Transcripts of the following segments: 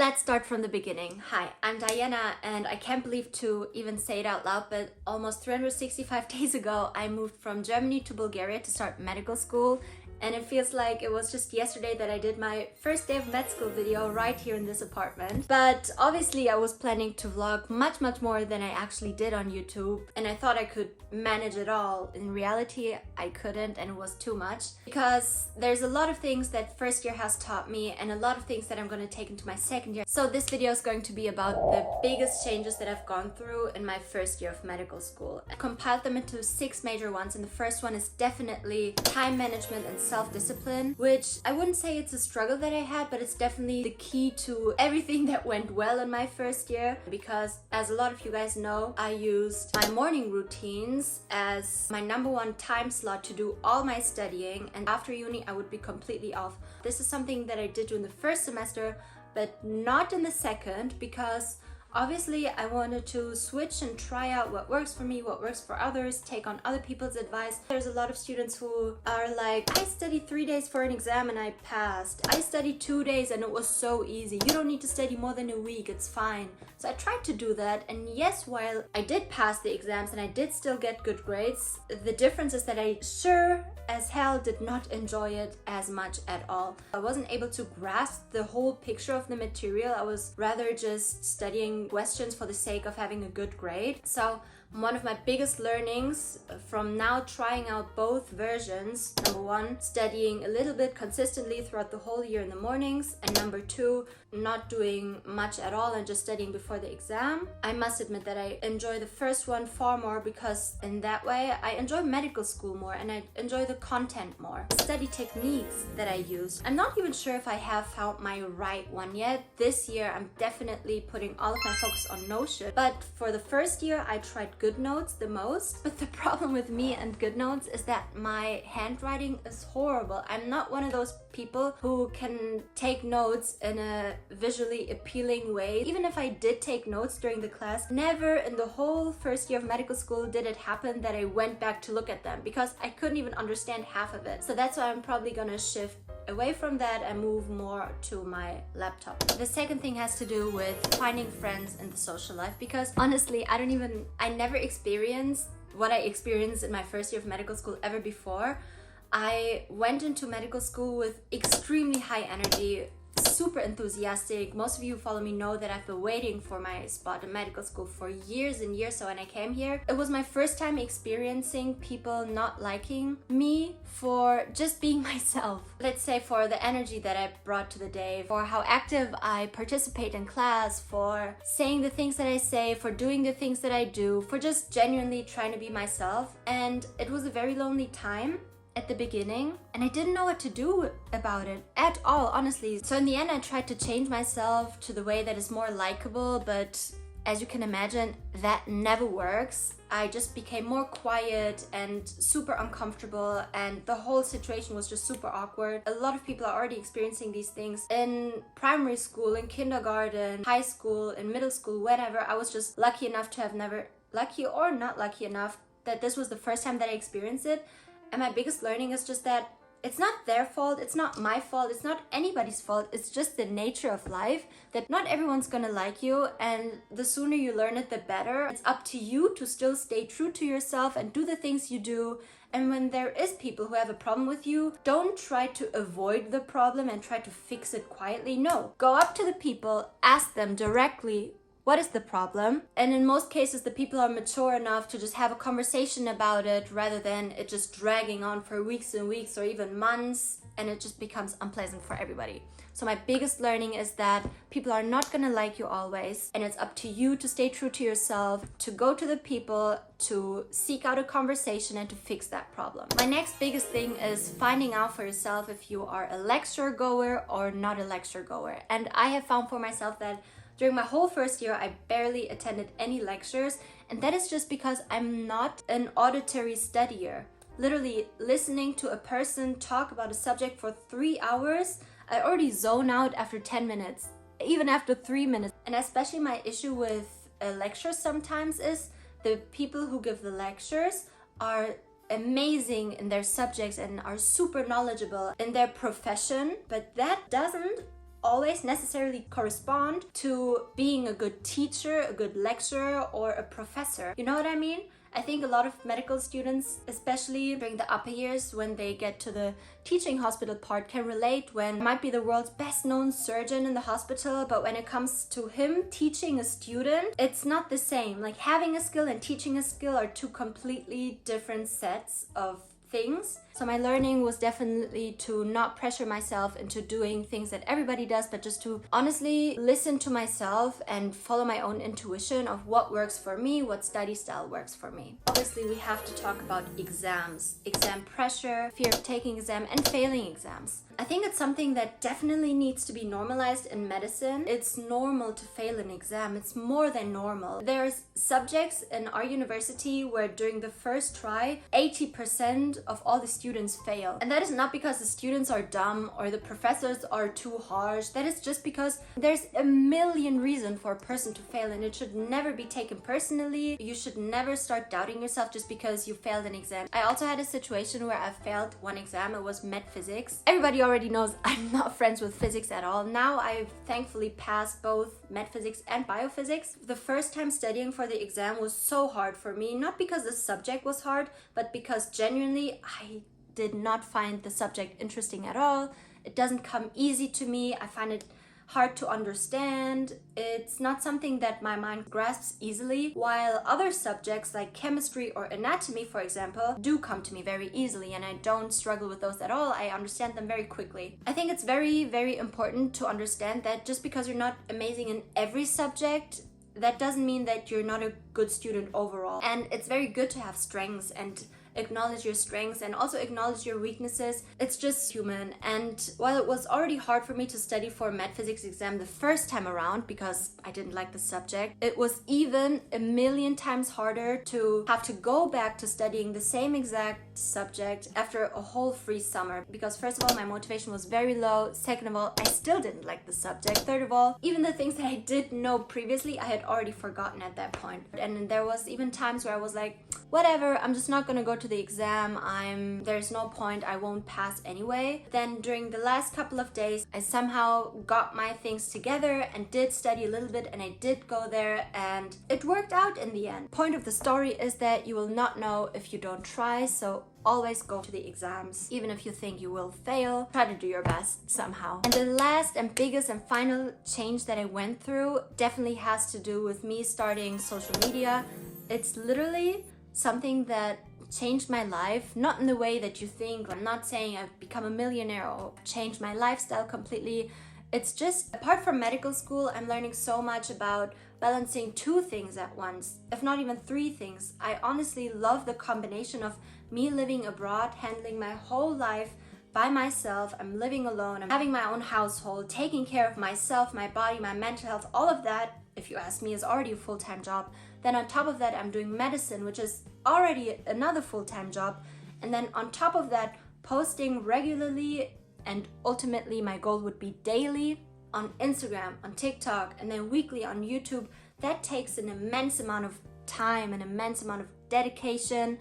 Let's start from the beginning. Hi, I'm Diana, and I can't believe to even say it out loud, but almost 365 days ago, I moved from Germany to Bulgaria to start medical school. And it feels like it was just yesterday that I did my first day of med school video right here in this apartment. But obviously I was planning to vlog much more than I actually did on YouTube, and I thought I could manage it all. In reality, I couldn't, and it was too much because there's a lot of things that first year has taught me and a lot of things that I'm going to take into my second year. So this video is going to be about the biggest changes that I've gone through in my first year of medical school. I compiled them into 6 major ones, and the first one is definitely time management and self-discipline, which I wouldn't say it's a struggle that I had, but it's definitely the key to everything that went well in my first year, because as a lot of you guys know, I used my morning routines as my #1 time slot to do all my studying, and after uni I would be completely off. This is something that I did during the first semester, but not in the second, because obviously, I wanted to switch and try out what works for me, what works for others, take on other people's advice. There's a lot of students who are like, I studied 3 days for an exam and I passed. I studied 2 days and it was so easy. You don't need to study more than a week, it's fine. So I tried to do that, and yes, while I did pass the exams and I did still get good grades, the difference is that I sure as hell did not enjoy it as much at all. I wasn't able to grasp the whole picture of the material. I was rather just studying questions for the sake of having a good grade. So one of my biggest learnings from now trying out both versions: #1, studying a little bit consistently throughout the whole year in the mornings, and #2, not doing much at all and just studying before the exam. I must admit that I enjoy the first one far more, because in that way I enjoy medical school more and I enjoy the content more. Study techniques that I use, I'm not even sure if I have found my right one yet. This year I'm definitely putting all of my focus on Notion, but for the first year I tried GoodNotes the most. But the problem with me and GoodNotes is that my handwriting is horrible. I'm not one of those people who can take notes in a visually appealing way. Even if I did take notes during the class, never in the whole first year of medical school did it happen that I went back to look at them, because I couldn't even understand half of it. So that's why I'm probably gonna shift away from that and move more to my laptop. The second thing has to do with finding friends in the social life, because honestly, I never experienced what I experienced in my first year of medical school ever before. I went into medical school with extremely high energy, super enthusiastic. Most of you who follow me know that I've been waiting for my spot in medical school for years and years. So when I came here, it was my first time experiencing people not liking me for just being myself. Let's say for the energy that I brought to the day, for how active I participate in class, for saying the things that I say, for doing the things that I do, for just genuinely trying to be myself. And it was a very lonely time at the beginning, and I didn't know what to do about it at all, honestly. So in the end, I tried to change myself to the way that is more likable, but as you can imagine, that never works. I just became more quiet and super uncomfortable, and the whole situation was just super awkward. A lot of people are already experiencing these things in primary school, in kindergarten, high school, in middle school, whenever. I was just lucky enough to have never, lucky or not lucky enough, that this was the first time that I experienced it. And my biggest learning is just that it's not their fault, it's not my fault, it's not anybody's fault. It's just the nature of life that not everyone's gonna like you, and the sooner you learn it, the better. It's up to you to still stay true to yourself and do the things you do. And when there is people who have a problem with you, don't try to avoid the problem and try to fix it quietly. No, go up to the people, ask them directly, what is the problem? And in most cases, the people are mature enough to just have a conversation about it, rather than it just dragging on for weeks and weeks or even months, and it just becomes unpleasant for everybody. So my biggest learning is that people are not gonna like you always, and it's up to you to stay true to yourself, to go to the people, to seek out a conversation and to fix that problem. My next biggest thing is finding out for yourself if you are a lecture goer or not a lecture goer. And I have found for myself that during my whole first year, I barely attended any lectures, and that is just because I'm not an auditory studier. Literally listening to a person talk about a subject for 3 hours, I already zone out after 10 minutes, even after 3 minutes. And especially my issue with lectures sometimes is the people who give the lectures are amazing in their subjects and are super knowledgeable in their profession, but that doesn't always necessarily correspond to being a good teacher, a good lecturer, or a professor. You know what I mean? I think a lot of medical students, especially during the upper years when they get to the teaching hospital part, can relate when might be the world's best known surgeon in the hospital, but when it comes to him teaching a student, it's not the same. Like, having a skill and teaching a skill are two completely different sets of things. So my learning was definitely to not pressure myself into doing things that everybody does, but just to honestly listen to myself and follow my own intuition of what works for me, what study style works for me. Obviously, we have to talk about exams, exam pressure, fear of taking exam, and failing exams. I think it's something that definitely needs to be normalized in medicine. It's normal to fail an exam. It's more than normal. There's subjects in our university where during the first try, 80% of all the students fail. And that is not because the students are dumb or the professors are too harsh. That is just because there's a million reasons for a person to fail, and it should never be taken personally. You should never start doubting yourself just because you failed an exam. I also had a situation where I failed one exam. It was med physics. Everybody already knows I'm not friends with physics at all. Now I've thankfully passed both med physics and biophysics. The first time studying for the exam was so hard for me, not because the subject was hard, but because genuinely I did not find the subject interesting at all. It doesn't come easy to me. I find it hard to understand. It's not something that my mind grasps easily, while other subjects like chemistry or anatomy, for example, do come to me very easily, and I don't struggle with those at all. I understand them very quickly. I think it's very, very important to understand that just because you're not amazing in every subject, that doesn't mean that you're not a good student overall. And it's very good to have strengths and acknowledge your strengths and also acknowledge your weaknesses. It's just human. And while it was already hard for me to study for a med physics exam the first time around because I didn't like the subject, it was even a million times harder to have to go back to studying the same exact subject after a whole free summer, because first of all, my motivation was very low. Second of all, I still didn't like the subject. Third of all, even the things that I did know previously, I had already forgotten at that point. And there was even times where I was like, whatever, I'm just not gonna go to the exam. There's no point, I won't pass anyway. Then during the last couple of days, I somehow got my things together and did study a little bit, and I did go there, and it worked out in the end. Point of the story is that you will not know if you don't try, so always go to the exams. Even if you think you will fail, try to do your best somehow. And the last and biggest and final change that I went through definitely has to do with me starting social media. It's literally something that changed my life, not in the way that you think. I'm not saying I've become a millionaire or changed my lifestyle completely. It's just, apart from medical school, I'm learning so much about balancing two things at once, if not even three things. I honestly love the combination of me living abroad, handling my whole life by myself. I'm living alone, I'm having my own household, taking care of myself, my body, my mental health. All of that, if you ask me, is already a full-time job. Then on top of that, I'm doing medicine, which is already another full-time job. And then on top of that, posting regularly, and ultimately my goal would be daily on Instagram, on TikTok, and then weekly on YouTube. That takes an immense amount of time, an immense amount of dedication,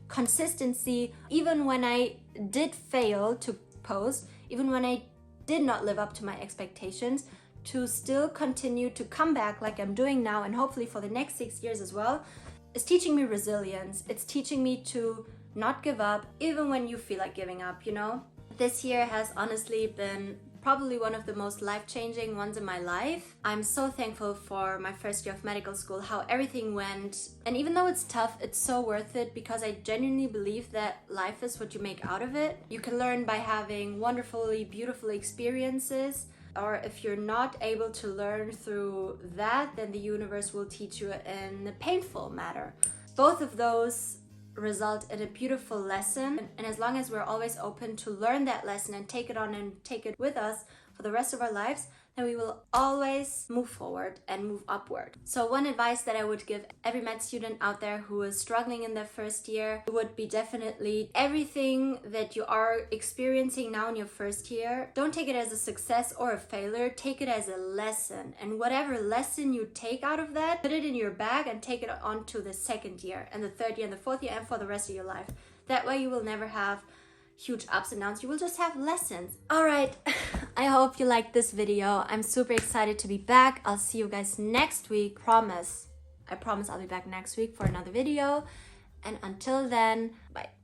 consistency. Even when I did fail to post, even when I did not live up to my expectations, to still continue to come back like I'm doing now, and hopefully for the next 6 years as well, is teaching me resilience. It's teaching me to not give up, even when you feel like giving up, you know? This year has honestly been probably one of the most life-changing ones in my life. I'm so thankful for my first year of medical school, how everything went. And even though it's tough, it's so worth it, because I genuinely believe that life is what you make out of it. You can learn by having wonderfully, beautiful experiences. Or if you're not able to learn through that, then the universe will teach you in a painful manner. Both of those result in a beautiful lesson, and as long as we're always open to learn that lesson and take it on and take it with us for the rest of our lives, then we will always move forward and move upward. So one advice that I would give every med student out there who is struggling in their first year would be definitely everything that you are experiencing now in your first year, don't take it as a success or a failure, take it as a lesson. And whatever lesson you take out of that, put it in your bag and take it on to the second year and the third year and the fourth year and for the rest of your life. That way you will never have huge ups and downs. You will just have lessons. All right. I hope you liked this video. I'm super excited to be back. I'll see you guys next week. I promise I'll be back next week for another video. And until then, bye.